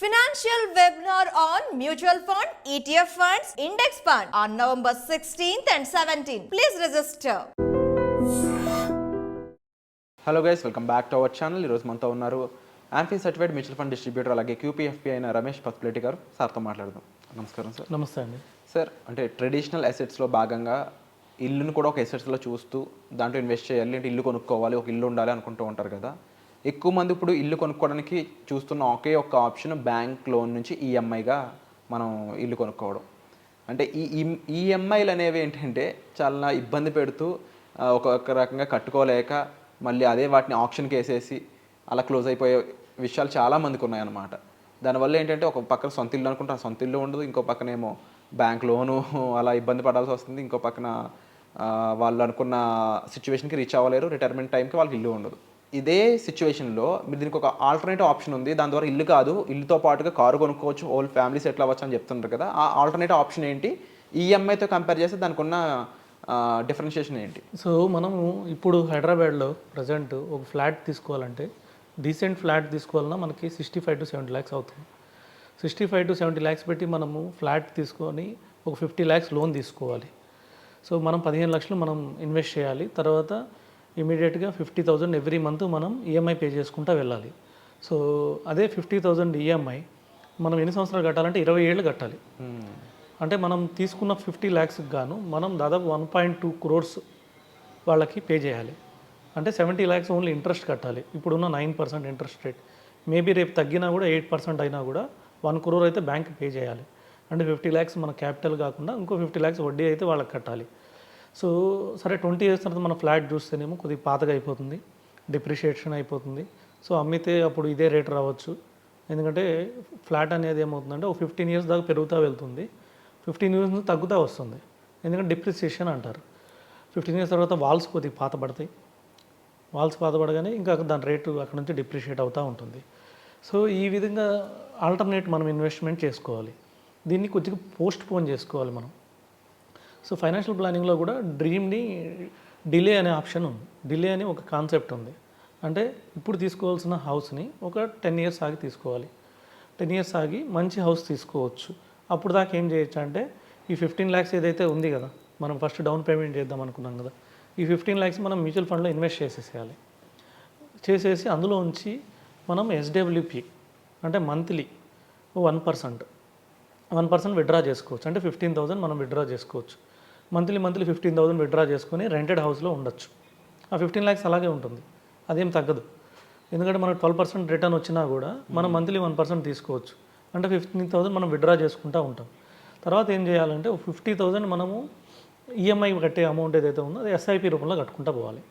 Financial webinar on mutual fund, ETF funds, index fund on November 16th and 17th. Please register. Hello guys, welcome back to our channel. ఈరోజు మనతో ఉన్నారు amphi certified mutual fund distributor అలాగే క్యూపీఎఫ్పీ అయిన రమేష్ పత్పులేటి గారు. సార్తో మాట్లాడదాం. నమస్కారం sir. నమస్తే అండి. సార్, అంటే ట్రెడిషనల్ అసెట్స్లో భాగంగా ఇల్లును కూడా ఒక అసెట్స్లో చూస్తూ దాంట్లో ఇన్వెస్ట్ చేయాలి, అంటే ఇల్లు కొనుక్కోవాలి, ఒక ఇల్లు ఉండాలి అనుకుంటూ ఉంటారు కదా. ఎక్కువ మంది ఇప్పుడు ఇల్లు కొనుక్కోవడానికి చూస్తున్న ఒకే ఒక్క ఆప్షన్ బ్యాంక్ లోన్ నుంచి ఈఎంఐగా మనం ఇల్లు కొనుక్కోవడం. అంటే ఈ ఈఎంఐలు అనేవి ఏంటంటే చాలా ఇబ్బంది పెడుతూ ఒక రకంగా కట్టుకోలేక మళ్ళీ అదే వాటిని ఆప్షన్కి వేసేసి అలా క్లోజ్ అయిపోయే విషయాలు చాలామందికి ఉన్నాయన్నమాట. దానివల్ల ఏంటంటే ఒక పక్కన సొంత ఇల్లు అనుకుంటే ఆ సొంత ఇల్లు ఉండదు, ఇంకో పక్కనేమో బ్యాంక్ లోను అలా ఇబ్బంది పడాల్సి వస్తుంది, ఇంకో పక్కన వాళ్ళు అనుకున్న సిచ్యువేషన్కి రీచ్ అవ్వలేరు, రిటైర్మెంట్ టైంకి వాళ్ళకి ఇల్లు ఉండదు. ఇదే సిచ్యువేషన్లో మీరు దీనికి ఒక ఆల్టర్నేటివ్ ఆప్షన్ ఉంది, దాని ద్వారా ఇల్లు కాదు ఇల్లుతో పాటుగా కారు కొనుక్కోవచ్చు, హోల్ ఫ్యామిలీ సెటిల్ అవ్వచ్చు అని చెప్తుంటారు కదా. ఆ ఆల్టర్నేటివ్ ఆప్షన్ ఏంటి, ఈఎంఐతో కంపేర్ చేస్తే దానికి ఉన్న డిఫరెన్షియేషన్ ఏంటి? సో మనము ఇప్పుడు హైదరాబాద్లో ప్రజెంట్ ఒక ఫ్లాట్ తీసుకోవాలంటే, డీసెంట్ ఫ్లాట్ తీసుకోవాలన్నా మనకి 65 to 70 lakhs అవుతుంది. 65 to 70 lakhs పెట్టి మనము ఫ్లాట్ తీసుకొని ఒక 50 lakhs లోన్ తీసుకోవాలి. సో మనం 15 లక్షలు మనం ఇన్వెస్ట్ చేయాలి. తర్వాత ఇమీడియట్గా 50,000 ఎవ్రీ మంత్ మనం ఈఎంఐ పే చేసుకుంటూ వెళ్ళాలి. సో అదే 50,000 ఈఎంఐ మనం ఎన్ని సంవత్సరాలు కట్టాలంటే 20 ఏళ్ళు కట్టాలి. అంటే మనం తీసుకున్న 50 lakhsకి గాను మనం దాదాపు 1.2 crores వాళ్ళకి పే చేయాలి. అంటే 70 lakhs ఓన్లీ ఇంట్రెస్ట్ కట్టాలి. ఇప్పుడున్న 9% ఇంట్రెస్ట్ రేట్. మేబీ రేపు తగ్గినా కూడా 8% అయినా కూడా 1 crore అయితే బ్యాంక్ పే చేయాలి. అంటే 50 lakhs మన క్యాపిటల్ కాకుండా ఇంకో 50 lakhs వడ్డీ అయితే వాళ్ళకి కట్టాలి. సో సరే 20 years తర్వాత మన ఫ్లాట్ చూస్తేనేమో కొద్దిగా పాతగా అయిపోతుంది, డిప్రిషియేషన్ అయిపోతుంది. సో అమ్మితే అప్పుడు ఇదే రేట్ రావచ్చు. ఎందుకంటే ఫ్లాట్ అనేది ఏమవుతుందంటే ఒక 15 years దాకా పెరుగుతూ వెళ్తుంది, 15 years నుంచి తగ్గుతూ వస్తుంది. ఎందుకంటే డిప్రిసియేషన్ అంటారు. 15 years తర్వాత వాల్స్ కొద్దిగా పాతబడతాయి. వాల్స్ పాతబడగానే ఇంకా దాని రేటు అక్కడ నుంచి డిప్రిషియేట్ అవుతూ ఉంటుంది. సో ఈ విధంగా ఆల్టర్నేట్ మనం ఇన్వెస్ట్మెంట్ చేసుకోవాలి. దీన్ని కొద్దిగా పోస్ట్ పోన్ చేసుకోవాలి మనం. సో ఫైనాన్షియల్ ప్లానింగ్లో కూడా డ్రీమ్ని డిలే అనే ఆప్షన్ ఉంది. డిలే అని ఒక కాన్సెప్ట్ ఉంది. అంటే ఇప్పుడు తీసుకోవాల్సిన హౌస్ని ఒక 10 years ఆగి తీసుకోవాలి. 10 years ఆగి మంచి హౌస్ తీసుకోవచ్చు. అప్పుడు దాకా ఏం చేయొచ్చు అంటే ఈ 15 lakhs ఏదైతే ఉంది కదా, మనం ఫస్ట్ డౌన్ పేమెంట్ చేద్దాం అనుకున్నాం కదా, ఈ 15 lakhs మనం మ్యూచువల్ ఫండ్లో ఇన్వెస్ట్ చేసేసేయాలి. చేసేసి అందులో ఉంచి మనం ఎస్డబ్ల్యూపీ అంటే మంత్లీ 1% విత్డ్రా చేసుకోవచ్చు. అంటే 15,000 మనం విత్డ్రా చేసుకోవచ్చు. మంత్లీ 15,000 విత్డ్రా చేసుకొని రెంటెడ్ హౌస్లో ఉండొచ్చు. ఆ 15 lakhs అలాగే ఉంటుంది, అదేం తగ్గదు. ఎందుకంటే మనకు 12% రిటర్న్ వచ్చినా కూడా మనం మంత్లీ 1% తీసుకోవచ్చు. అంటే 15,000 మనం విత్డ్రా చేసుకుంటూ ఉంటాం. తర్వాత ఏం చేయాలంటే 50,000 మనము ఈఎంఐ కట్టే అమౌంట్ ఏదైతే ఉందో అది ఎస్ఐపి రూపంలో కట్టుకుంటూ పోవాలి.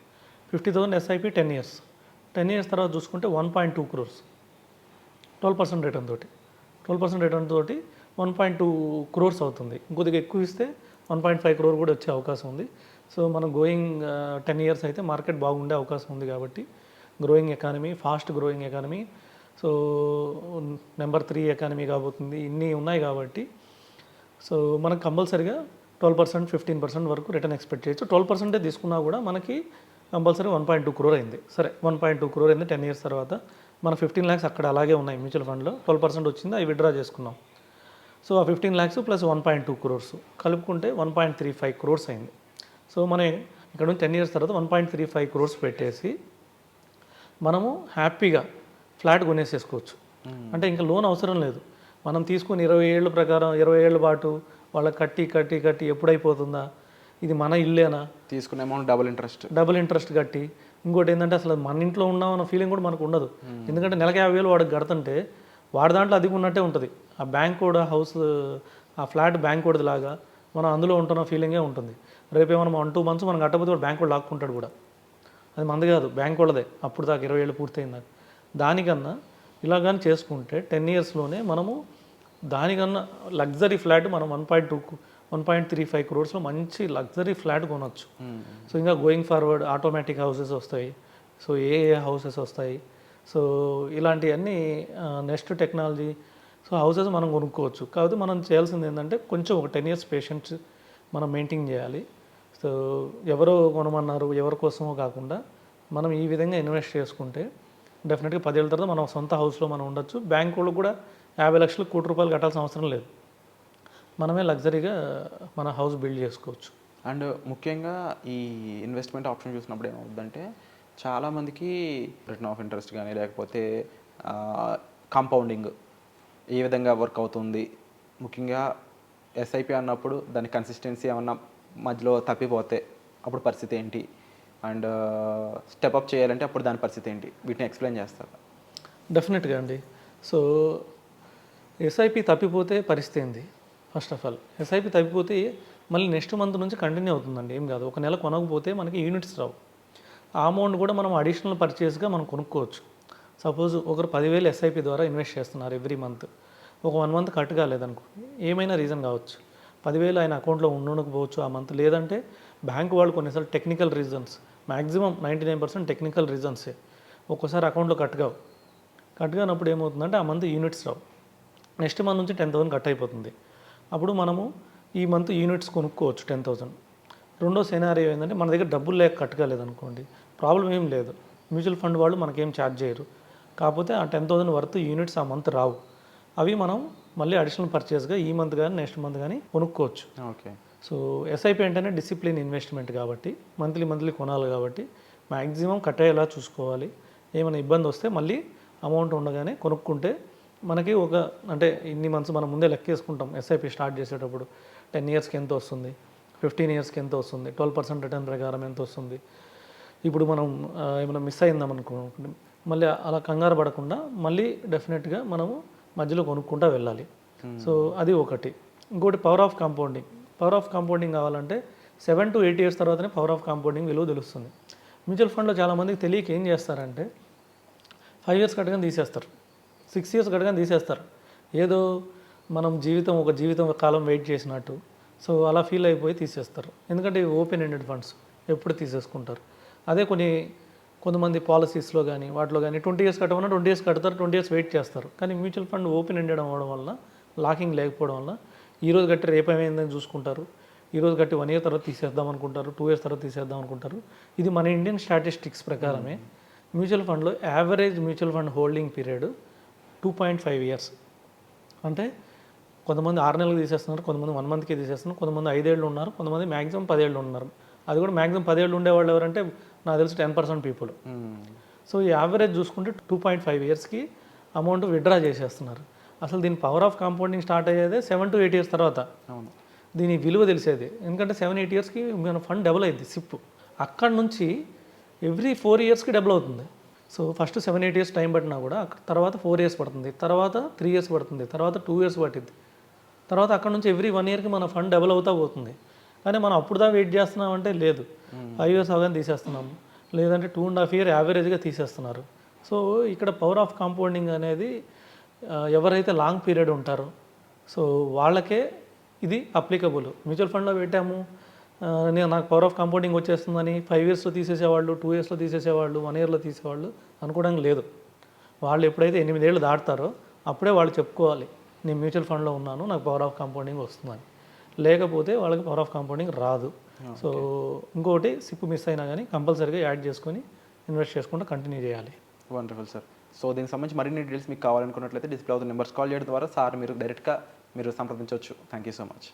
50,000 ఎస్ఐపి 10 years. 10 years తర్వాత చూసుకుంటే 1.2 crores 12% రిటర్న్ తోటి. 12% రిటర్న్ తోటి 1.2 crores అవుతుంది. ఇంకొద్దిగా ఎక్కువ ఇస్తే 1.5 crore కూడా వచ్చే అవకాశం ఉంది. సో మనం గోయింగ్ 10 years అయితే మార్కెట్ బాగుండే అవకాశం ఉంది. కాబట్టి growing economy, fast growing economy, so number 3 economy కాబోతుంది. ఇన్ని ఉన్నాయి కాబట్టి సో మనకు కంపల్సరీగా 12%, 15% వరకు రిటర్న్ ఎక్స్పెక్ట్ చేయొచ్చు. 12% తీసుకున్నా కూడా మనకి కంపల్సరీ 1.2 crore అయింది. సరే 1.2 crore అయింది 10 years తర్వాత. మన 15 lakhs అక్కడ అలాగే ఉన్నాయి మ్యూచువల్ ఫండ్లో. 12% వచ్చింది, అవి విత్డ్రా చేసుకున్నాం. సో ఆ 15 lakhs ప్లస్ 1.2 crores కలుపుకుంటే 1.35 crores అయింది. సో మనం ఇక్కడ నుంచి 10 years తర్వాత 1.35 crores పెట్టేసి మనము హ్యాపీగా ఫ్లాట్ కొనేసేసుకోవచ్చు. అంటే ఇంకా లోన్ అవసరం లేదు. మనం తీసుకుని 20 ఏళ్ళ ప్రకారం 20 ఏళ్ళ పాటు వాళ్ళకి కట్టి ఎప్పుడైపోతుందా, ఇది మన ఇల్లేనా, తీసుకునే అమౌంట్ డబుల్ ఇంట్రెస్ట్ కట్టి, ఇంకోటి ఏంటంటే అసలు మన ఇంట్లో ఉన్నామన్న ఫీలింగ్ కూడా మనకు ఉండదు. ఎందుకంటే నెలకి 50,000 వాడికి కడుతుంటే వాడి దాంట్లో అది ఉన్నట్టే ఉంటుంది. ఆ బ్యాంక్ కూడా హౌస్, ఆ ఫ్లాట్ బ్యాంక్ కూడా లాగా మనం అందులో ఉంటున్న ఫీలింగే ఉంటుంది. రేపు ఏమైనా 1-2 months మనం కట్టకపోతే వాడు బ్యాంక్ కూడా లాక్కుంటాడు కూడా. అది మంది కాదు, బ్యాంక్ వాళ్ళదే. అప్పుడు దాకా 20 ఏళ్ళు పూర్తయింది. దానికన్నా ఇలా కానీ చేసుకుంటే 10 yearsలోనే మనము దానికన్నా లగ్జరీ ఫ్లాట్ మనం 1.35 crores మంచి లగ్జరీ ఫ్లాట్ కొనవచ్చు. సో ఇంకా గోయింగ్ ఫార్వర్డ్ ఆటోమేటిక్ హౌసెస్ వస్తాయి. సో ఏ హౌసెస్ వస్తాయి. సో ఇలాంటివన్నీ నెక్స్ట్ టెక్నాలజీ. సో హౌసెస్ మనం కొనుక్కోవచ్చు. కాబట్టి మనం చేయాల్సింది ఏంటంటే కొంచెం ఒక 10 years పేషెన్స్ మనం మెయింటైన్ చేయాలి. సో ఎవరో కొనమన్నారు ఎవరి కోసమో కాకుండా మనం ఈ విధంగా ఇన్వెస్ట్ చేసుకుంటే డెఫినెట్గా 10 ఏళ్ళ తర్వాత మనం సొంత హౌస్లో మనం ఉండొచ్చు. బ్యాంక్ వాళ్ళు కూడా 50 లక్షలు ₹1,00,00,000 కట్టాల్సిన అవసరం లేదు. మనమే లగ్జరీగా మన హౌస్ బిల్డ్ చేసుకోవచ్చు. అండ్ ముఖ్యంగా ఈ ఇన్వెస్ట్మెంట్ ఆప్షన్ చూసినప్పుడు ఏమవుతుందంటే చాలామందికి రిటర్న్ ఆఫ్ ఇంట్రెస్ట్ కానీ లేకపోతే కాంపౌండింగ్ ఏ విధంగా వర్క్ అవుతుంది, ముఖ్యంగా ఎస్ఐపి అన్నప్పుడు దాని కన్సిస్టెన్సీ ఏమన్నా మధ్యలో తప్పిపోతే అప్పుడు పరిస్థితి ఏంటి, అండ్ స్టెప్అప్ చేయాలంటే అప్పుడు దాని పరిస్థితి ఏంటి, వీటిని ఎక్స్ప్లెయిన్ చేస్తారు. డెఫినెట్గా అండి. సో ఎస్ఐపి తప్పిపోతే పరిస్థితి ఏంది? ఫస్ట్ ఆఫ్ ఆల్ ఎస్ఐపి తప్పిపోతే మళ్ళీ నెక్స్ట్ మంత్ నుంచి కంటిన్యూ అవుతుందండి, ఏం కాదు. ఒక నెల కొనకపోతే మనకి యూనిట్స్ రావు. ఆ అమౌంట్ కూడా మనం అడిషనల్ పర్చేస్గా మనం కొనుక్కోవచ్చు. సపోజ్ ఒకరు 10,000 ఎస్ఐపి ద్వారా ఇన్వెస్ట్ చేస్తున్నారు ఎవ్రీ మంత్, ఒక 1 మంత్ కట్ కాలేదనుకోండి, ఏమైనా రీజన్ కావచ్చు, 10,000 ఆయన అకౌంట్లో ఉండకపోవచ్చు ఆ మంత్, లేదంటే బ్యాంక్ వాళ్ళు కొన్నిసార్లు టెక్నికల్ రీజన్స్, మ్యాక్సిమం 99% టెక్నికల్ రీజన్సే, ఒక్కోసారి అకౌంట్లో కట్ కానప్పుడు ఏమవుతుందంటే ఆ మంత్ యూనిట్స్ రావు. నెక్స్ట్ మంత్ నుంచి 10,000 కట్ అయిపోతుంది. అప్పుడు మనము ఈ మంత్ యూనిట్స్ కొనుక్కోవచ్చు 10,000. రెండో సెనారియో ఏంటంటే మన దగ్గర డబ్బులు లేక కట్ కాలేదనుకోండి, ప్రాబ్లం ఏం లేదు, మ్యూచువల్ ఫండ్ వాళ్ళు మనకేం ఛార్జ్ చేయరు. కాకపోతే ఆ 10,000 వర్త్ యూనిట్స్ ఆ మంత్ రావు. అవి మనం మళ్ళీ అడిషనల్ పర్చేస్గా ఈ మంత్ కానీ నెక్స్ట్ మంత్ కానీ కొనుక్కోవచ్చు. ఓకే. సో ఎస్ఐపి అంటేనే డిసిప్లిన్ ఇన్వెస్ట్మెంట్ కాబట్టి మంత్లీ కొనాలి కాబట్టి మ్యాక్సిమం కట్ అయ్యేలా చూసుకోవాలి. ఏమైనా ఇబ్బంది వస్తే మళ్ళీ అమౌంట్ ఉండగానే కొనుక్కుంటే మనకి ఒక అంటే ఇన్ని మంత్స్ మనం ముందే లెక్కేసుకుంటాం. ఎస్ఐపి స్టార్ట్ చేసేటప్పుడు 10 ఇయర్స్కి ఎంత వస్తుంది, 15 ఇయర్స్కి ఎంత వస్తుంది, 12% రిటర్న్ ప్రకారం ఎంత వస్తుంది. ఇప్పుడు మనం ఏమైనా మిస్ అయిందామనుకో మళ్ళీ అలా కంగారు పడకుండా మళ్ళీ డెఫినెట్గా మనము మధ్యలో కొనుక్కుంటూ వెళ్ళాలి. సో అది ఒకటి. ఇంకోటి పవర్ ఆఫ్ కాంపౌండింగ్ కావాలంటే 7 to 8 ఇయర్స్ తర్వాతనే పవర్ ఆఫ్ కాంపౌండింగ్ విలువ తెలుస్తుంది. మ్యూచువల్ ఫండ్లో చాలామందికి తెలియక ఏం చేస్తారంటే 5 ఇయర్స్ కట్టగానే తీసేస్తారు, 6 ఇయర్స్ కట్టగానే తీసేస్తారు. ఏదో మనం ఒక జీవితం కాలం వెయిట్ చేసినట్టు. సో అలా ఫీల్ అయిపోయి తీసేస్తారు. ఎందుకంటే ఓపెన్ ఎండెడ్ ఫండ్స్ ఎప్పుడు తీసేసుకుంటారు. అదే కొంతమంది పాలసీస్లో కానీ వాటిలో కానీ 20 ఇయర్స్ కట్టమన్నా 20 ఇయర్స్ కడతారు, 20 ఇయర్స్ వెయిట్ చేస్తారు. కానీ మ్యూచువల్ ఫండ్ ఓపెన్ ఎండెడ్ అవ్వడం వల్ల, లాకింగ్ లేకపోవడం వల్ల ఈరోజు కట్టి రేపు ఏమైందని చూసుకుంటారు. ఈరోజు కట్టి 1 ఇయర్ తర్వాత తీసేద్దాం అనుకుంటారు, 2 ఇయర్స్ తర్వాత తీసేద్దాం అనుకుంటారు. ఇది మన ఇండియన్ స్టాటిస్టిక్స్ ప్రకారమే మ్యూచువల్ ఫండ్లో average mutual fund holding period 2.5 years. అంటే కొంతమంది 6 నెలలకు తీసేస్తున్నారు, కొంతమంది 1 మంత్కి తీసేస్తున్నారు, కొంతమంది 5 ఏళ్ళు ఉన్నారు, కొంతమంది మ్యాక్సిమం 10 ఏళ్ళు ఉన్నారు. అది కూడా మ్యాక్సిమం 10 ఏళ్ళు ఉండేవాళ్ళు ఎవరంటే నాకు తెలిసి 10% పీపుల్. సో ఈ యావరేజ్ చూసుకుంటే 2.5 ఇయర్స్కి అమౌంట్ విత్డ్రా చేసేస్తున్నారు. అసలు దీని పవర్ ఆఫ్ కాంపౌండింగ్ స్టార్ట్ అయ్యేదే 7 to 8 ఇయర్స్ తర్వాత. దీని విలువ తెలిసేది ఎందుకంటే 7-8 ఇయర్స్కి మన ఫండ్ డబుల్ అయింది సిప్. అక్కడ నుంచి ఎవ్రీ 4 ఇయర్స్కి డబుల్ అవుతుంది. సో ఫస్ట్ 7-8 ఇయర్స్ టైం పట్టినా కూడా తర్వాత 4 ఇయర్స్ పడుతుంది, తర్వాత 3 ఇయర్స్ పడుతుంది, తర్వాత 2 ఇయర్స్ పట్టింది, తర్వాత అక్కడ నుంచి ఎవ్రీ 1 ఇయర్కి మన ఫండ్ డబుల్ అవుతా పోతుంది. కానీ మనం అప్పుడు దా వెయిట్ చేస్తున్నామంటే లేదు, 5 ఇయర్స్ అవగానే తీసేస్తున్నాము, లేదంటే 2.5 ఇయర్ యావరేజ్గా తీసేస్తున్నారు. సో ఇక్కడ పవర్ ఆఫ్ కాంపౌండింగ్ అనేది ఎవరైతే లాంగ్ పీరియడ్ ఉంటారో సో వాళ్ళకే ఇది అప్లికబుల్. మ్యూచువల్ ఫండ్లో పెట్టాము, నాకు పవర్ ఆఫ్ కాంపౌండింగ్ వచ్చేస్తుందని 5 ఇయర్స్లో తీసేసేవాళ్ళు, 2 ఇయర్స్లో తీసేసేవాళ్ళు, 1 ఇయర్లో తీసేవాళ్ళు అనుకోవడానికి లేదు. వాళ్ళు ఎప్పుడైతే 8 ఏళ్ళు దాటుతారో అప్పుడే వాళ్ళు చెప్పుకోవాలి నేను మ్యూచువల్ ఫండ్లో ఉన్నాను, నాకు పవర్ ఆఫ్ కాంపౌండింగ్ వస్తుందని. లేకపోతే వాళ్ళకి పవర్ ఆఫ్ కాంపౌండింగ్ రాదు. సో ఇంకోటి సిప్ మిస్ అయినా కానీ కంపల్సరీగా యాడ్ చేసుకొని ఇన్వెస్ట్ చేసుకుంటూ కంటిన్యూ చేయాలి. Wonderful sir. సో దీనికి సంబంధించి మరిన్ని డీటెయిల్స్ మీకు కావాలనుకున్నట్లయితే డిస్ప్లే అవుతున్న నెంబర్స్ కాల్ చేయడం ద్వారా సార్ మీరు డైరెక్ట్గా సంప్రదించవచ్చు. Thank you so much.